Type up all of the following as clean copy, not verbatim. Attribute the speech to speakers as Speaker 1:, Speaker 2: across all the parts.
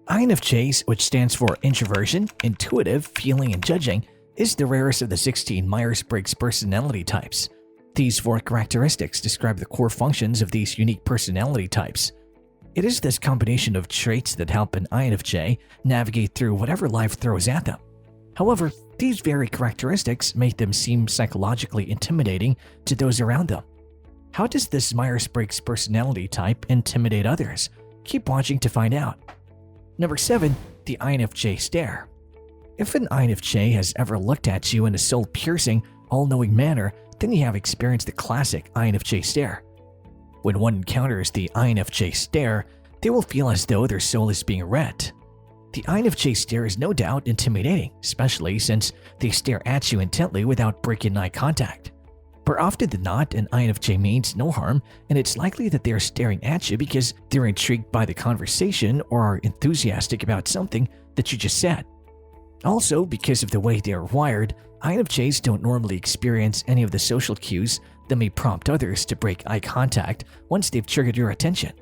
Speaker 1: INFJs, which stands for Introversion, Intuitive, Feeling, and Judging, is the rarest of the 16 Myers-Briggs personality types. These 4 characteristics describe the core functions of these unique personality types. It is this combination of traits that help an INFJ navigate through whatever life throws at them. However, these very characteristics make them seem psychologically intimidating to those around them. How does this Myers-Briggs personality type intimidate others? Keep watching to find out. Number 7. The INFJ stare. If an INFJ has ever looked at you in a soul-piercing, all-knowing manner, then you have experienced the classic INFJ stare. When one encounters the INFJ stare, they will feel as though their soul is being read. The INFJ stare is no doubt intimidating, especially since they stare at you intently without breaking eye contact. More often than not, an INFJ means no harm, and it's likely that they are staring at you because they're intrigued by the conversation or are enthusiastic about something that you just said. Also, because of the way they are wired, INFJs don't normally experience any of the social cues that may prompt others to break eye contact once they've triggered your attention.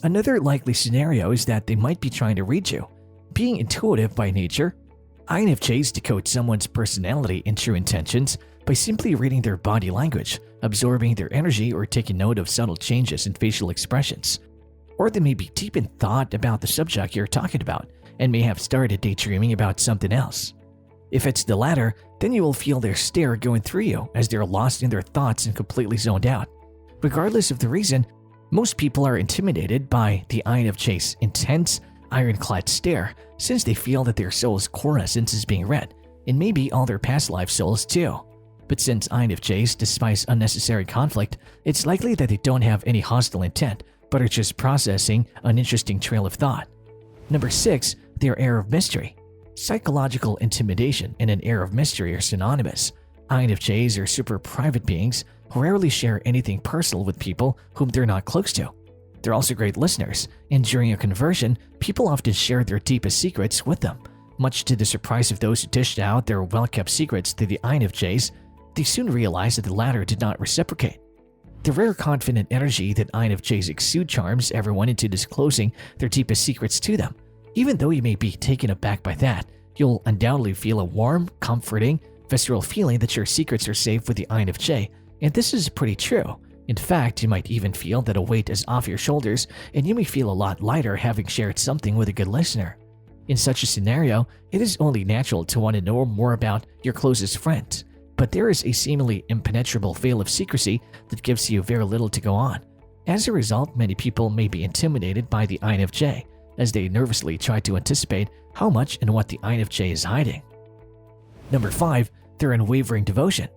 Speaker 1: Another likely scenario is that they might be trying to read you. Being intuitive by nature, INFJs decode someone's personality and true intentions by simply reading their body language, absorbing their energy, or taking note of subtle changes in facial expressions. Or they may be deep in thought about the subject you're talking about and may have started daydreaming about something else. If it's the latter, then you will feel their stare going through you as they're lost in their thoughts and completely zoned out. Regardless of the reason, most people are intimidated by the INFJ's intense, ironclad stare since they feel that their soul's core essence is being read, and maybe all their past life souls too. But since INFJs despise unnecessary conflict, it's likely that they don't have any hostile intent, but are just processing an interesting trail of thought. Number 6. Their air of mystery. Psychological intimidation and an air of mystery are synonymous. INFJs are super private beings who rarely share anything personal with people whom they're not close to. They're also great listeners, and during a conversion, people often share their deepest secrets with them. Much to the surprise of those who dished out their well-kept secrets to the INFJs, they soon realized that the latter did not reciprocate. The rare confident energy that INFJs exude charms everyone into disclosing their deepest secrets to them. Even though you may be taken aback by that, you'll undoubtedly feel a warm, comforting, visceral feeling that your secrets are safe with the INFJ, and this is pretty true. In fact, you might even feel that a weight is off your shoulders and you may feel a lot lighter having shared something with a good listener. In such a scenario, it is only natural to want to know more about your closest friend, but there is a seemingly impenetrable veil of secrecy that gives you very little to go on. As a result, many people may be intimidated by the INFJ, as they nervously try to anticipate how much and what the INFJ is hiding. Number 5. Their unwavering devotion.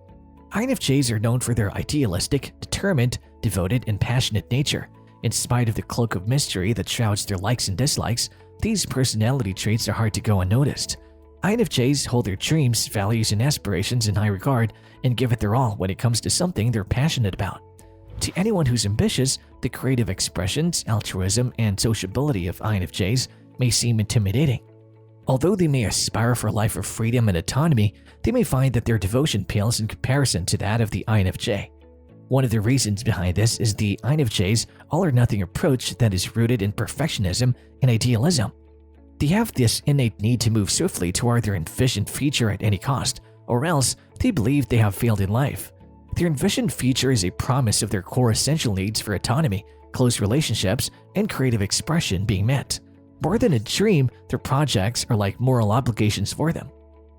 Speaker 1: INFJs are known for their idealistic, determined, devoted, and passionate nature. In spite of the cloak of mystery that shrouds their likes and dislikes, these personality traits are hard to go unnoticed. INFJs hold their dreams, values, and aspirations in high regard and give it their all when it comes to something they're passionate about. To anyone who's ambitious, the creative expressions, altruism, and sociability of INFJs may seem intimidating. Although they may aspire for a life of freedom and autonomy, they may find that their devotion pales in comparison to that of the INFJ. One of the reasons behind this is the INFJ's all-or-nothing approach that is rooted in perfectionism and idealism. They have this innate need to move swiftly toward their envisioned future at any cost, or else they believe they have failed in life. Their envisioned future is a promise of their core essential needs for autonomy, close relationships, and creative expression being met. More than a dream, their projects are like moral obligations for them.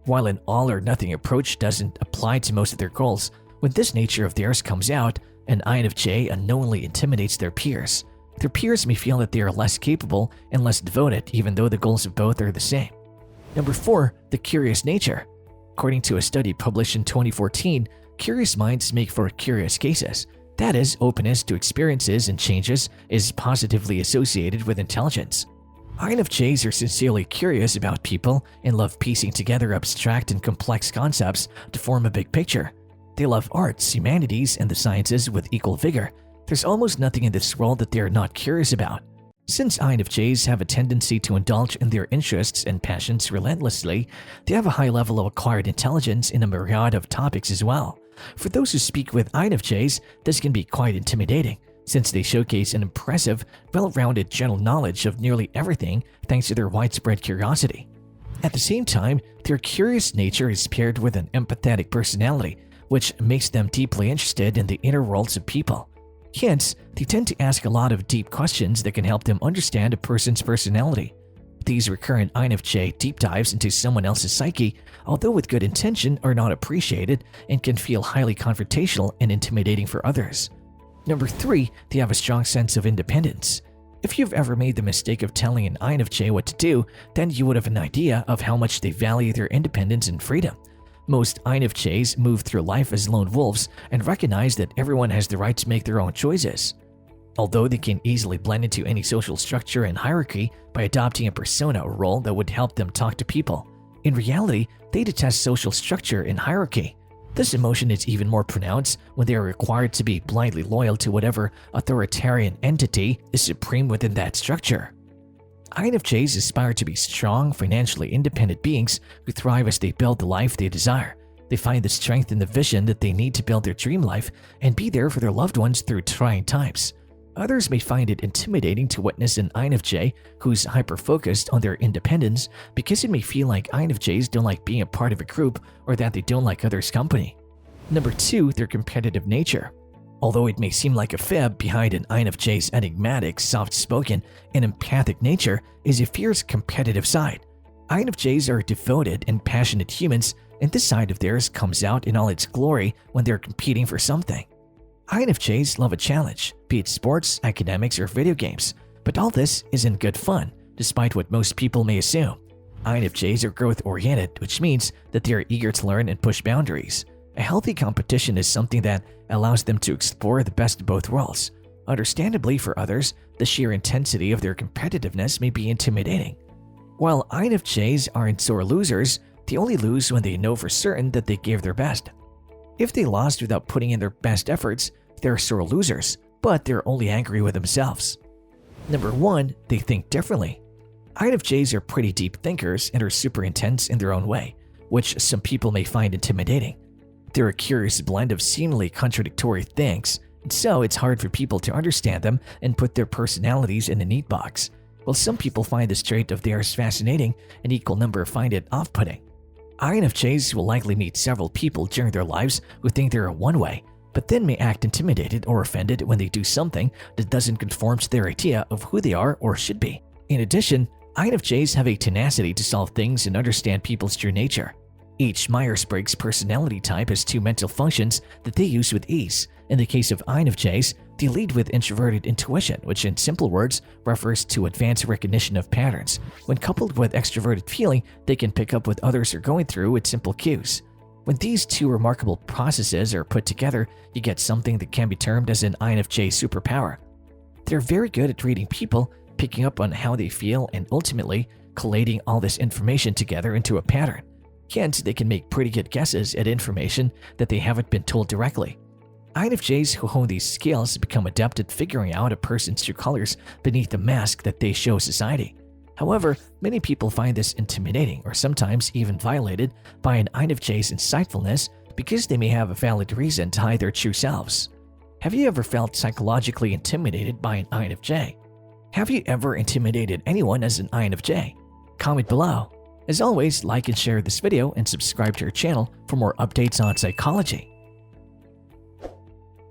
Speaker 1: While an all-or-nothing approach doesn't apply to most of their goals, when this nature of theirs comes out, an INFJ unknowingly intimidates their peers. Their peers may feel that they are less capable and less devoted, even though the goals of both are the same. Number 4. The curious nature. According to a study published in 2014, curious minds make for curious cases. That is, openness to experiences and changes is positively associated with intelligence. INFJs are sincerely curious about people and love piecing together abstract and complex concepts to form a big picture. They love arts, humanities, and the sciences with equal vigor. There's almost nothing in this world that they are not curious about. Since INFJs have a tendency to indulge in their interests and passions relentlessly, they have a high level of acquired intelligence in a myriad of topics as well. For those who speak with INFJs, this can be quite intimidating, since they showcase an impressive, well-rounded general knowledge of nearly everything thanks to their widespread curiosity. At the same time, their curious nature is paired with an empathetic personality, which makes them deeply interested in the inner worlds of people. Hence, they tend to ask a lot of deep questions that can help them understand a person's personality. These recurrent INFJ deep dives into someone else's psyche, although with good intention, are not appreciated and can feel highly confrontational and intimidating for others. Number 3, they have a strong sense of independence. If you've ever made the mistake of telling an INFJ what to do, then you would have an idea of how much they value their independence and freedom. Most INFJs move through life as lone wolves and recognize that everyone has the right to make their own choices. Although they can easily blend into any social structure and hierarchy by adopting a persona or role that would help them talk to people, in reality, they detest social structure and hierarchy. This emotion is even more pronounced when they are required to be blindly loyal to whatever authoritarian entity is supreme within that structure. INFJs aspire to be strong, financially independent beings who thrive as they build the life they desire. They find the strength in the vision that they need to build their dream life and be there for their loved ones through trying times. Others may find it intimidating to witness an INFJ who's hyper-focused on their independence because it may feel like INFJs don't like being a part of a group or that they don't like others' company. Number 2, their competitive nature. Although it may seem like a fib, behind an INFJ's enigmatic, soft-spoken, and empathic nature is a fierce competitive side. INFJs are devoted and passionate humans, and this side of theirs comes out in all its glory when they're competing for something. INFJs love a challenge, be it sports, academics, or video games, but all this isn't good fun, despite what most people may assume. INFJs are growth-oriented, which means that they are eager to learn and push boundaries. A healthy competition is something that allows them to explore the best of both worlds. Understandably, for others, the sheer intensity of their competitiveness may be intimidating. While INFJs aren't sore losers, they only lose when they know for certain that they gave their best. If they lost without putting in their best efforts, they're sore losers, but they're only angry with themselves. Number 1, they think differently. INFJs are pretty deep thinkers and are super intense in their own way, which some people may find intimidating. They're a curious blend of seemingly contradictory things, and so it's hard for people to understand them and put their personalities in a neat box. While some people find this trait of theirs fascinating, an equal number find it off-putting. INFJs will likely meet several people during their lives who think they're one way, but then may act intimidated or offended when they do something that doesn't conform to their idea of who they are or should be. In addition, INFJs have a tenacity to solve things and understand people's true nature. Each Myers-Briggs personality type has 2 mental functions that they use with ease. In the case of INFJs, they lead with introverted intuition, which in simple words refers to advanced recognition of patterns. When coupled with extroverted feeling, they can pick up what others are going through with simple cues. When these 2 remarkable processes are put together, you get something that can be termed as an INFJ superpower. They're very good at reading people, picking up on how they feel, and ultimately collating all this information together into a pattern. Hence, they can make pretty good guesses at information that they haven't been told directly. INFJs who hone these skills become adept at figuring out a person's true colors beneath the mask that they show society. However, many people find this intimidating or sometimes even violated by an INFJ's insightfulness because they may have a valid reason to hide their true selves. Have you ever felt psychologically intimidated by an INFJ? Have you ever intimidated anyone as an INFJ? Comment below. As always, like and share this video and subscribe to our channel for more updates on psychology.